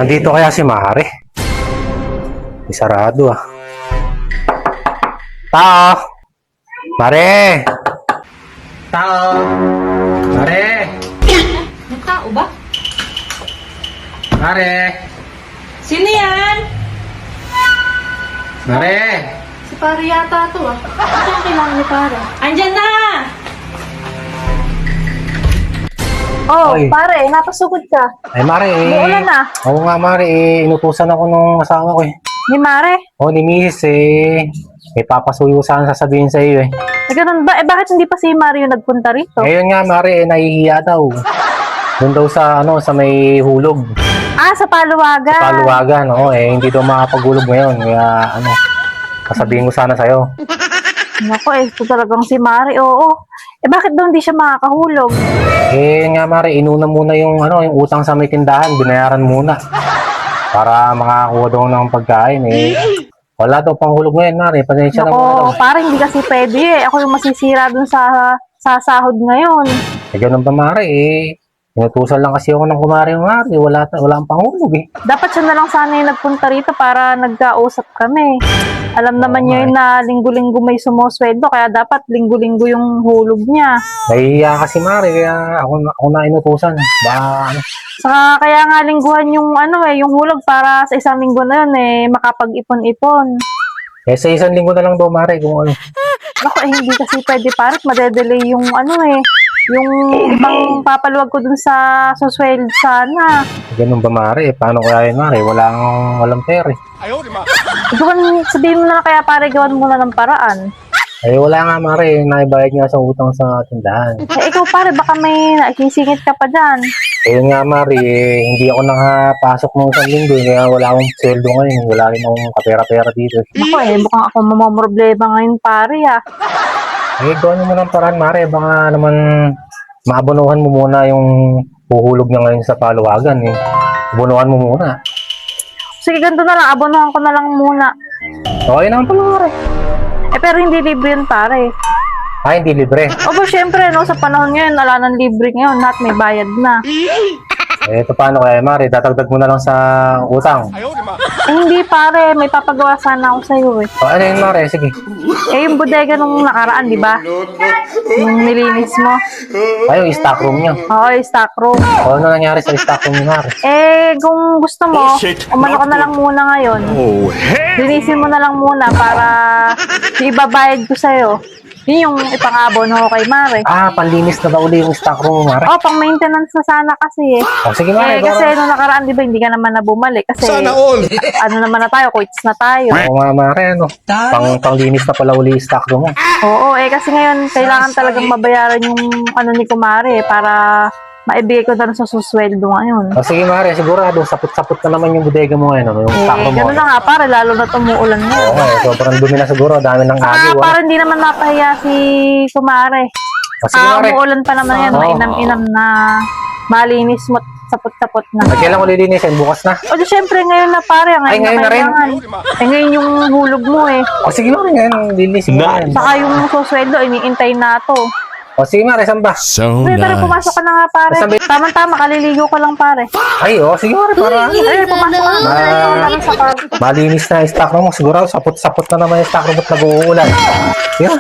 Nandito kaya si Mare? Isarado ah. Tao! Mare! Tao! Mare! May tao ba? Mare! Sino yan? Mare! Si pare yata to ah. Ito ang kailangan ni pare. Andyan na! Oh, Oy. pare, napasugod ka. Ay Mare Umuulan na. Oo nga Mare inutusan ako nung asawa ko eh. Ni Mare. Oo ni Miss may papasuyo sana sasabihin sa iyo eh. Ganun ba? Bakit hindi pa si Mario nagpunta rito? Ngayon nga Mare nahihiya daw. Doon daw sa sa may hulog. Sa Paluwagan. Sa Paluwagan, hindi daw makapaghulog ngayon. Kaya sasabihin ko sana sa'yo. Naku, ito talagang si Mare, oo. Bakit daw hindi siya makakahulog? Nga Mare, inuna muna yung utang sa may tindahan, binayaran muna. Para makakuha daw ng pagkain Wala daw pang hulog ngayon, Mare. Pasensya na muna daw. Naku, parang hindi kasi pwede Ako yung masisira dun sa sahod ngayon. Ganun ba Mare inutusan lang kasi ako ng kumari Mare. Wala ang panghulog Dapat siya na lang sana yung nagpunta rito para nagkausap kami. Alam naman niya yun na linggo-linggo may sumusweldo, kaya dapat linggo-linggo yung hulog niya. Nahihiya kasi Mare, kaya ako na inutusan. Saka kaya nga lingguhan yung yung hulog para sa isang linggo na yun makapag-ipon-ipon. Sa isang linggo na lang daw Mare kung ano. Naku, hindi kasi pwede parang madedelay yung yung ibang papaluwag ko dun sa susweld sana. Ganun ba Mare? Paano kaya yun Mare? Walang pera Sabihin mo na lang kaya pare, gawan muna ng paraan. Wala nga Mare, naibayad nga sa utang sa tindahan. Ikaw pare, baka may nakisingit ka pa dyan. Yun nga Mare, hindi ako nakapasok nung isang linggo, kaya wala akong sweldo ngayon. Wala rin akong kapera-pera dito. Naku, mukhang ako mamamroblema ngayon pare Gawin mo ng paraan Mare, baka naman maabonohan mo muna yung huhulog niya ngayon sa Paluwagan Abonohan mo muna. Sige, ganito na lang, abonohan ko na lang muna. Okay naman pala Mare. Pero hindi libre yun pare. Hindi libre. Opo, syempre sa panahon ngayon, wala nang libre ngayon, lahat may bayad na. Paano kaya Mare? Dadagdag mo na lang sa utang. Hindi pare, may papagawa sana ako sa'yo Ano yun Mare? Sige. Yung bodega nung nakaraan, di ba? Yung nilinis mo. Yung stock room niya. Oo, yung stock room. Ano nangyari sa stock room ni Mare? Kung gusto mo, umano ka na lang muna ngayon. Linisin mo na lang muna para ibabayad ko sa'yo. Yun yung ipang-abono ko kay Mare. Panlinis na ba uli yung stock room Mare? Pang maintenance na sana kasi Sige Mare. Kasi nung nakaraan, di ba, hindi ka naman na bumalik. Kasi, Sana all! naman na tayo, quits na tayo. Oo nga Mare, panglinis na pala uli yung stock room mo. Oo, kasi ngayon, kailangan talagang mabayaran yung ni Kumare para maibigay ko na sa susweldo ngayon. Sige Mare, sigurado, sapot-sapot na naman yung bodega mo ngayon, yung stock room mo. Ganun na nga pare, lalo na tumuulan mo. Sobrang dumi na siguro, dami ng agyo. Para hindi naman mapahiya si Kumare. Sige Mare. Umuulan pa naman yan, mainam-inam na malinis mo, sapot-sapot na. Kailan ko lilinisin? Bukas na? O di syempre ngayon na pare, ngayon na rin? Ngayon yung hulog mo Sige Mare, ngayon lilinisin mo yan. Saka yung susweldo, iniintay na to. Sige Mare, saan ba? So Tara, pumasok ka na nga pare. Tama-tama, kaliligo ko lang pare. Sige Mare, para Pumasok ka na. Sa pare. malinis na yung stock room mo. Siguro, sapot-sapot na naman yung stock room at nag-uulan. Yan.